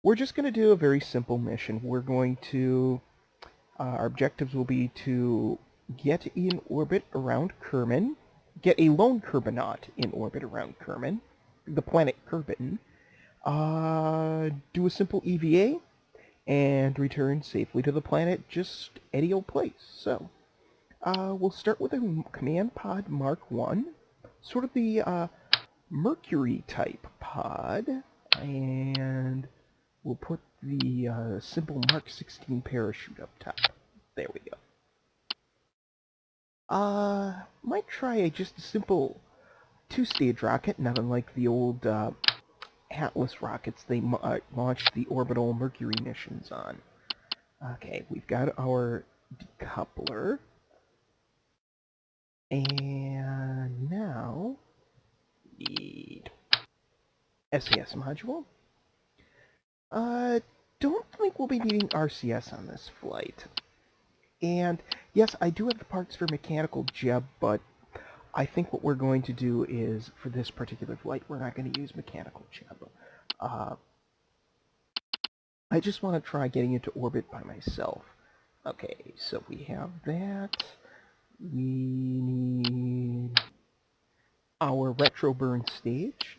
we're just going to do a very simple mission. We're going to, our objectives will be to get in orbit around Kerman, get a lone Kerbanaut in orbit around Kerman, the planet Kerbin, do a simple EVA, and return safely to the planet, just any old place. So, we'll start with a Command Pod Mark 1, sort of the Mercury type pod, and we'll put the simple Mark 16 parachute up top. There we go. Might try just a simple two-stage rocket, not unlike the old Atlas rockets they launched the orbital Mercury missions on. Okay, we've got our decoupler. And now, need SAS module. Don't think we'll be needing RCS on this flight. And yes, I do have the parts for mechanical Jeb, but I think what we're going to do is, for this particular flight, we're not going to use mechanical Jeb. I just want to try getting into orbit by myself. Okay, so we have that. We need our retro burn stage,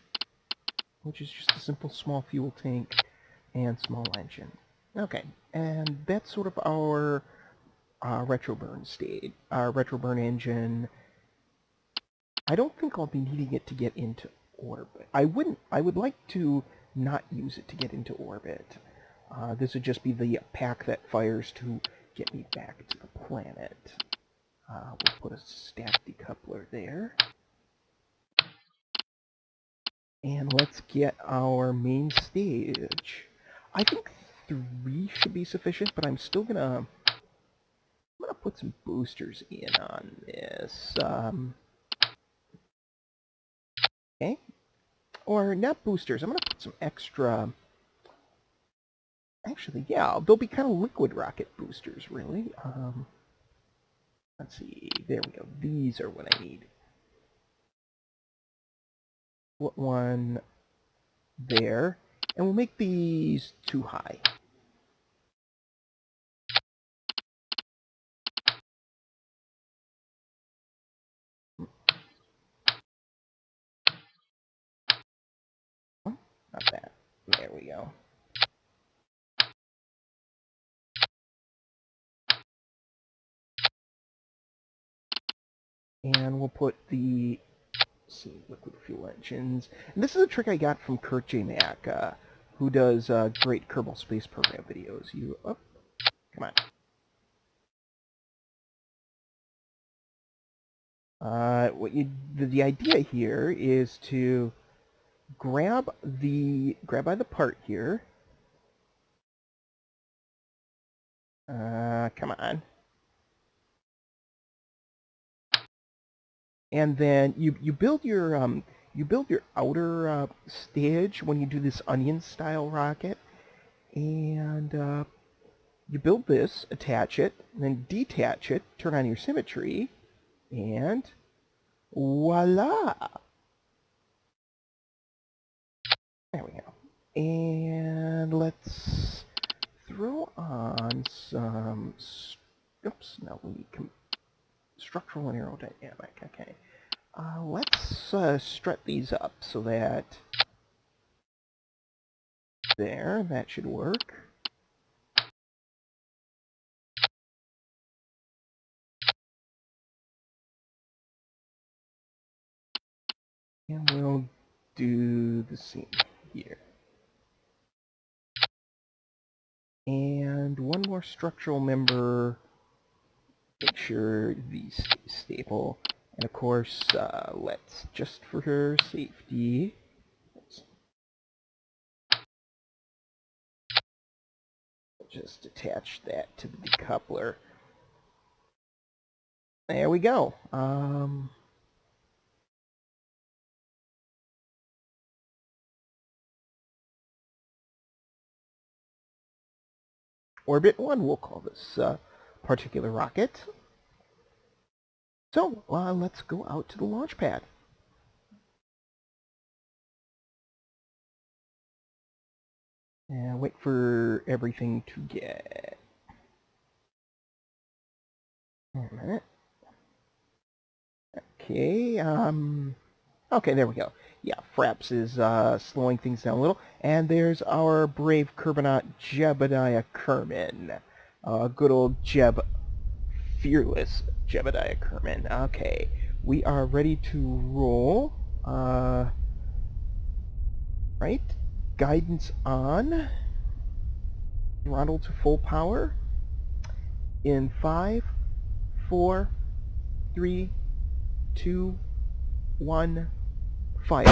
which is just a simple small fuel tank and small engine. Okay, and that's sort of our retro burn stage, our retro burn engine. I don't think I'll be needing it to get into orbit. I would like to not use it to get into orbit. This would just be the pack that fires to get me back to the planet. We'll put a stack decoupler there. And let's get our main stage. I think 3 should be sufficient, but I'm still gonna put some boosters in on this. Okay. Or not boosters, I'm gonna put some extra. Actually, yeah, they'll be kind of liquid rocket boosters, really. Let's see, there we go. These are what I need. Put one there, and we'll make these too high. Not that. There we go. And we'll put the, let's see, liquid fuel engines. And this is a trick I got from Kurt J. Mack, who does great Kerbal Space Program videos. Oh, come on. The idea here is to grab by the part here. Come on. And then you build your outer stage when you do this onion style rocket, and you build this, attach it, and then detach it, turn on your symmetry, and voila! There we go. And let's throw on some, oops, no, we need structural and aerodynamic, okay. Let's strut these up so that, there, that should work. And we'll do the same here. And one more structural member, make sure these stay stable. And of course, let's, just for safety, just attach that to the decoupler. There we go. Orbit 1, we'll call this particular rocket. So, let's go out to the launch pad. And wait for everything to get... Wait a minute. Okay, okay, there we go. Yeah, Fraps is slowing things down a little. And there's our brave Kerbonaut Jebediah Kerman. Good old Jeb, fearless Jebediah Kerman. Okay, we are ready to roll. Right? Guidance on. Throttle to full power. In 5, 4, 3, 2, 1, fire.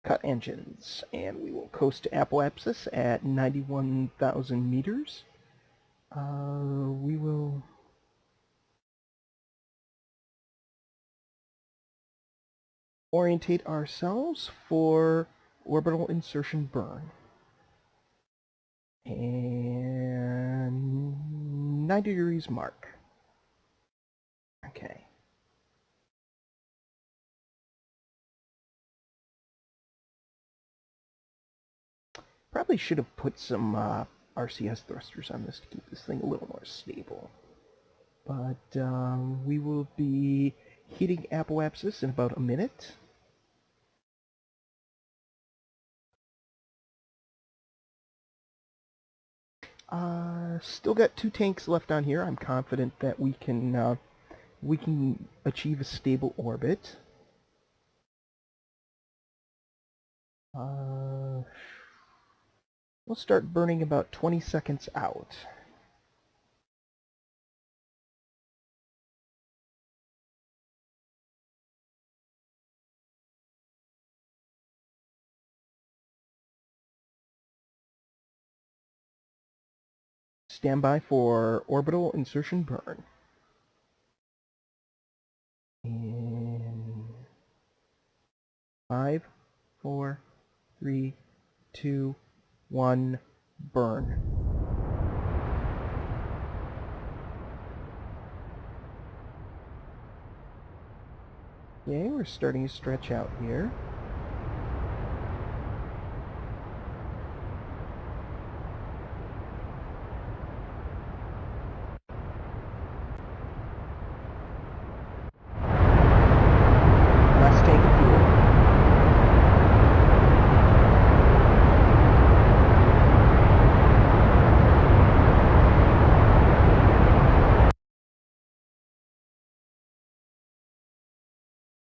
Cut engines, and we will coast to apoapsis at 91,000 meters. We will orientate ourselves for orbital insertion burn. And 90 degrees mark. Okay. Probably should have put some RCS thrusters on this to keep this thing a little more stable. But we will be hitting apoapsis in about a minute. Still got 2 tanks left on here. I'm confident that we can achieve a stable orbit. We'll start burning about 20 seconds out. Stand by for orbital insertion burn. In 5, 4, 3, 2, 1, burn. Okay, we're starting to stretch out here. Last tank of fuel.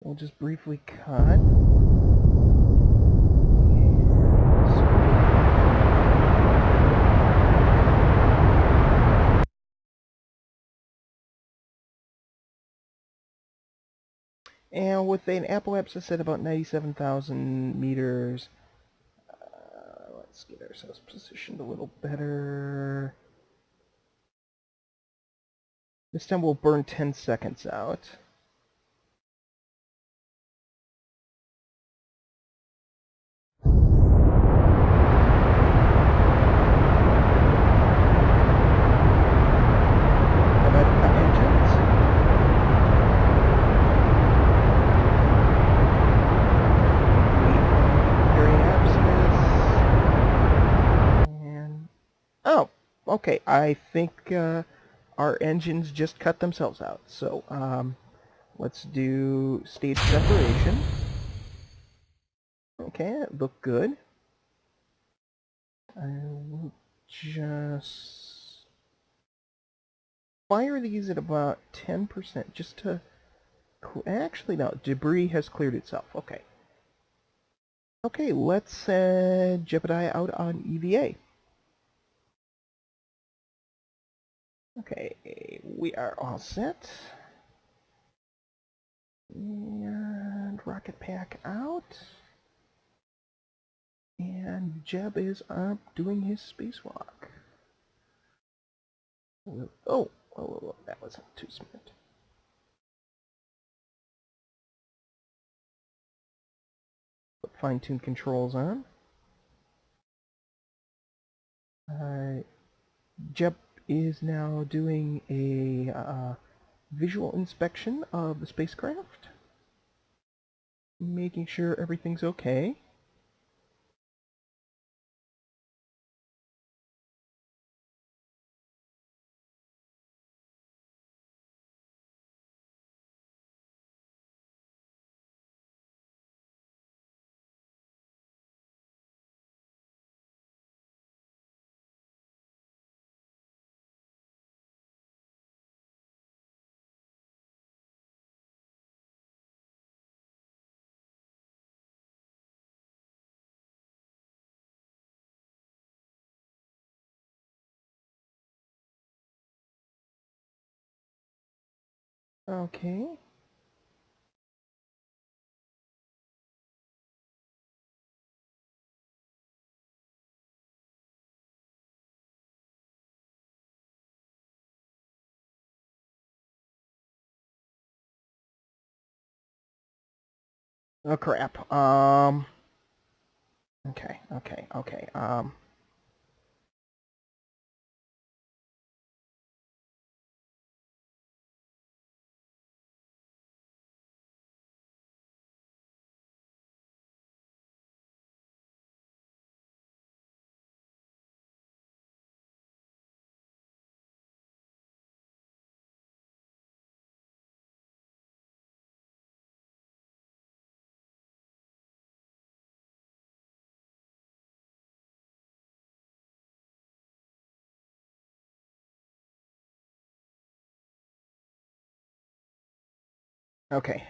We'll just briefly cut. And with an apoapsis at about 97,000 meters, let's get ourselves positioned a little better. This time we'll burn 10 seconds out. Oh, okay. I think our engines just cut themselves out. So let's do stage separation. Okay, it looked good. I will just fire these at about 10% just to... Actually, no. Debris has cleared itself. Okay. Okay, let's Jebediah out on EVA. Okay, we are all set. And rocket pack out. And Jeb is up doing his spacewalk. Oh, that was too smart. Put fine-tune controls on. Jeb is now doing a visual inspection of the spacecraft, making sure everything's okay. Okay. Oh crap. Okay. Okay. Okay. Okay.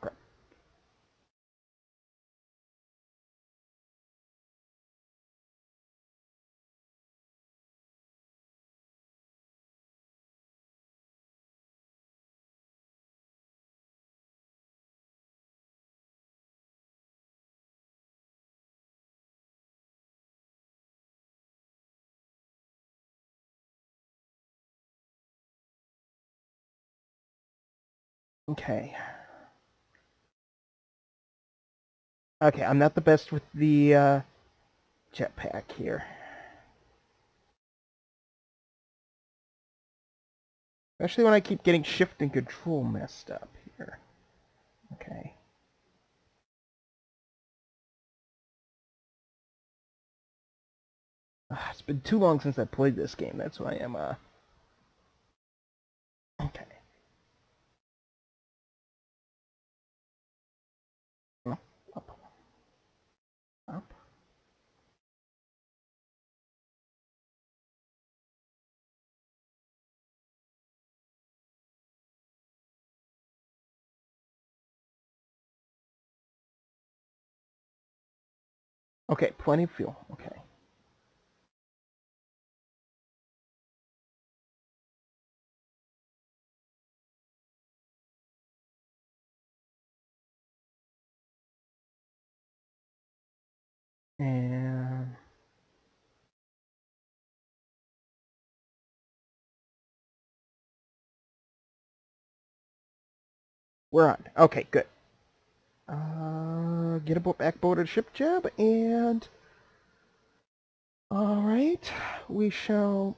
Crap. Okay. Okay, I'm not the best with the jetpack here. Especially when I keep getting shift and control messed up here. Okay. It's been too long since I played this game. That's why I'm, okay. Up, up, up. Okay, plenty of fuel. Okay. And we're on. Okay, good. Get a boat back board of ship job, and all right, we shall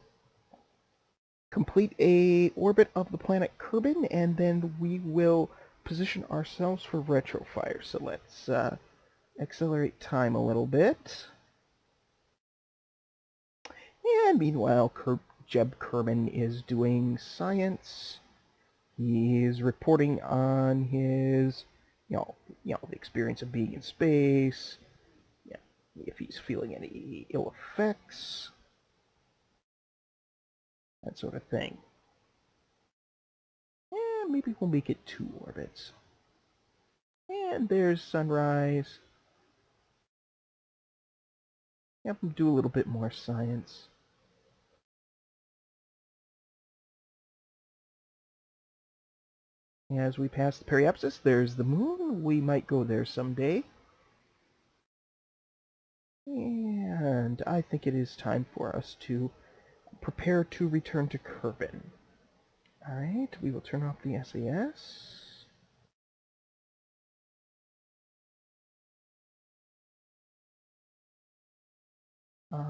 complete a orbit of the planet Kerbin, and then we will position ourselves for retrofire. So let's accelerate time a little bit. And meanwhile, Jeb Kerbin is doing science. He is reporting on his, the experience of being in space. Yeah, if he's feeling any ill effects, that sort of thing. And maybe we'll make it 2 orbits. And there's sunrise. Have him do a little bit more science. As we pass the periapsis, there's the moon. We might go there someday. And I think it is time for us to prepare to return to Kerbin. Alright, we will turn off the SAS.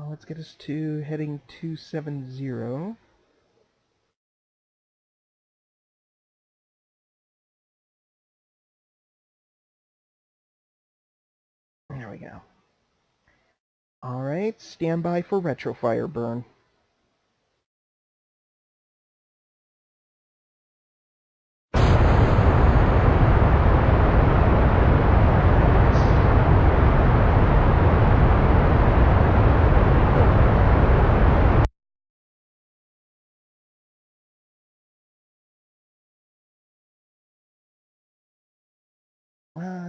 Let's get us to heading 270. There we go. Alright, stand by for retrofire burn.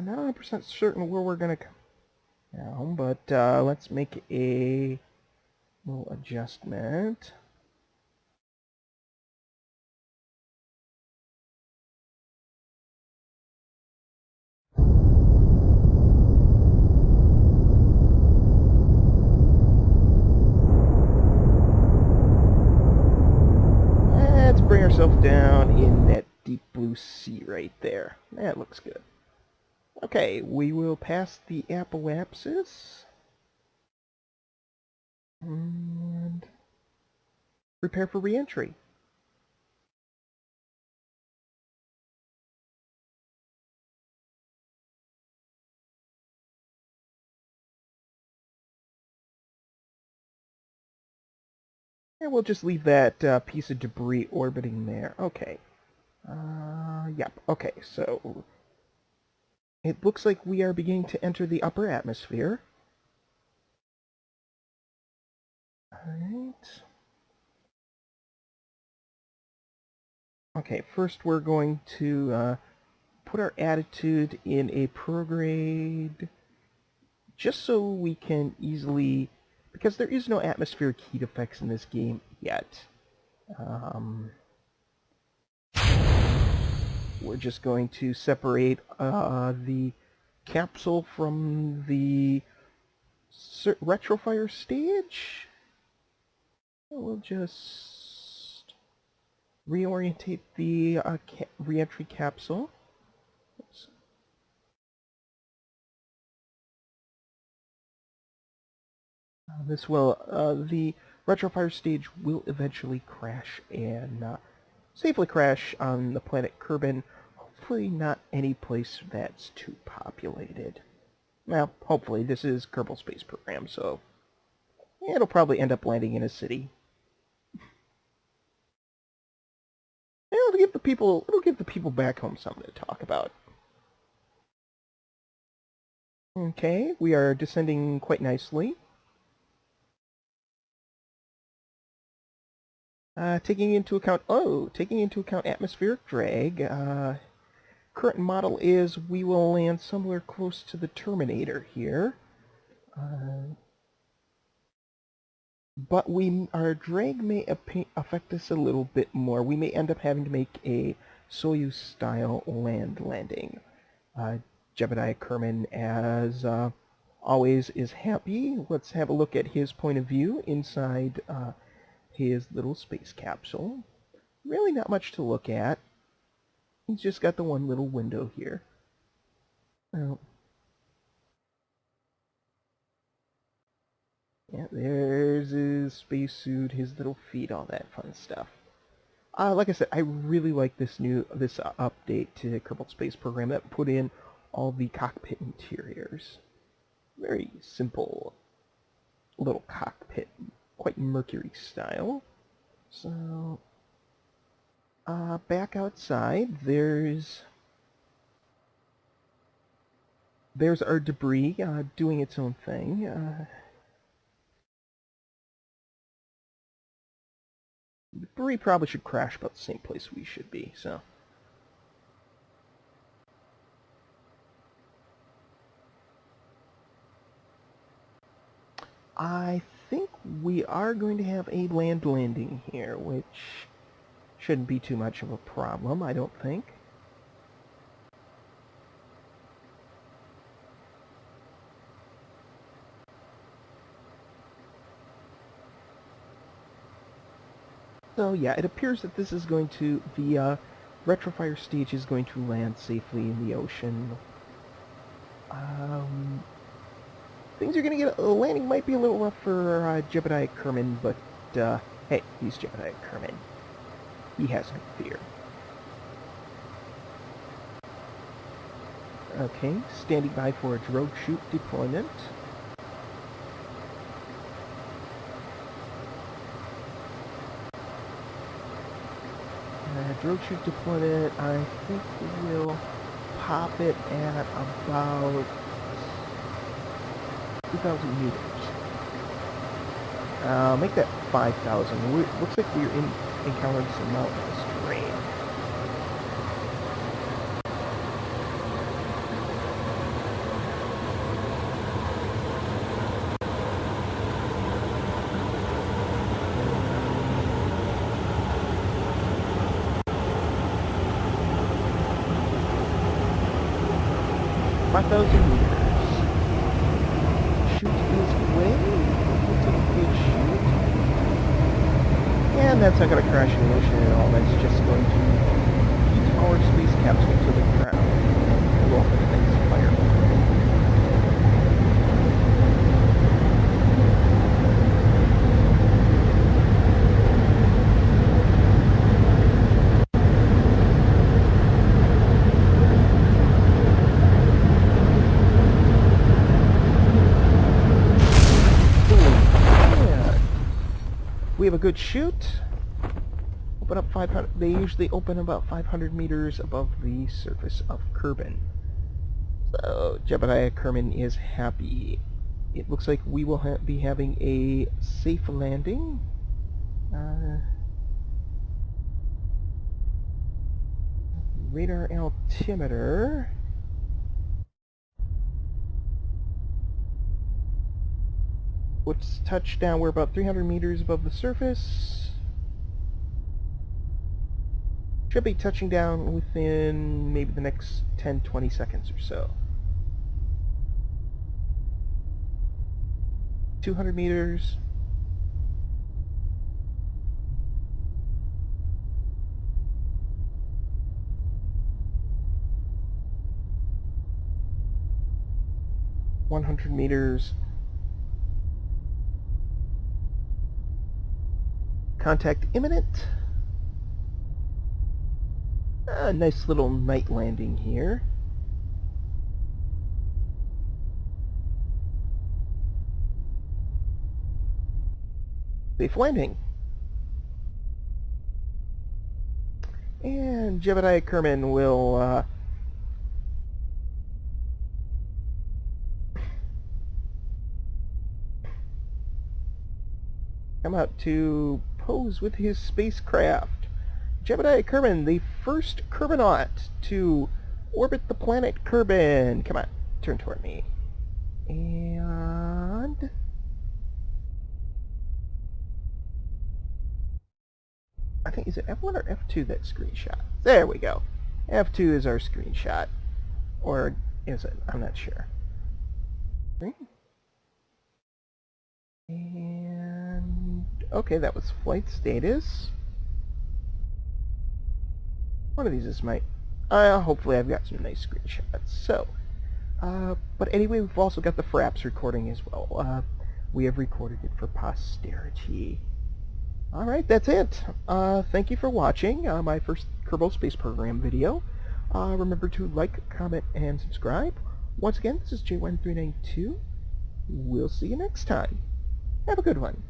Not 100% certain where we're gonna come now, but let's make a little adjustment. Let's bring ourselves down in that deep blue sea right there. That looks good. Okay, we will pass the apoapsis and prepare for reentry. And we'll just leave that piece of debris orbiting there. Okay. Yep. Okay, so it looks like we are beginning to enter the upper atmosphere. Alright. Okay, first we're going to put our attitude in a prograde just so we can easily, because there is no atmospheric heat effects in this game yet. We're just going to separate the capsule from the retrofire stage. We'll just reorientate the re-entry capsule. Oops. This will, the retrofire stage will eventually crash and safely crash on the planet Kerbal. Hopefully not any place that's too populated. Well, hopefully. This is Kerbal Space Program, so it'll probably end up landing in a city. It'll give the people back home something to talk about. Okay, we are descending quite nicely. Taking into account atmospheric drag, current model is we will land somewhere close to the Terminator here. But our drag may affect us a little bit more. We may end up having to make a Soyuz-style landing. Jebediah Kerman, as always, is happy. Let's have a look at his point of view inside his little space capsule. Really not much to look at. He's just got the one little window here. Well, yeah, there's his spacesuit, his little feet, all that fun stuff. Like I said, I really like this update to Kerbal Space Program that put in all the cockpit interiors. Very simple little cockpit, quite Mercury style. So, back outside, there's our debris doing its own thing. Debris probably should crash about the same place we should be, so. I think we are going to have a landing here, which shouldn't be too much of a problem, I don't think. So yeah, it appears that this is going to, the retrofire stage is going to land safely in the ocean. Things are going to get, landing might be a little rough for Jebediah Kerman, but hey, he's Jebediah Kerman. He has no fear. Okay, standing by for a drogue chute deployment. Drogue chute deployment, I think we'll pop it at about 2,000 meters. Make that 5,000. Looks like we're encountering some mountainous terrain. And that's not going to crash in the ocean at all. That's just going to keep our space capsule to the ground and blow up in the next fire. We have a good chute. Open up 500. They usually open about 500 meters above the surface of Kerbal. So Jebediah Kerman is happy. It looks like we will be having a safe landing. Radar altimeter. Let's touch down. We're about 300 meters above the surface. Should be touching down within maybe the next 10-20 seconds or so. 200 meters. 100 meters. Contact imminent. A nice little night landing here. Safe landing. And Jebediah Kerman will come out to pose with his spacecraft. Jebediah Kerman, the first Kerbanaut to orbit the planet Kerbin. Come on, turn toward me. And I think, is it F1 or F2 that screenshot? There we go. F2 is our screenshot. Or is it? I'm not sure. And okay, that was flight status. One of these is my... hopefully I've got some nice screenshots. So, but anyway, we've also got the Fraps recording as well. We have recorded it for posterity. Alright, that's it. Thank you for watching my first Kerbal Space Program video. Remember to like, comment, and subscribe. Once again, this is Jwend392. We'll see you next time. Have a good one.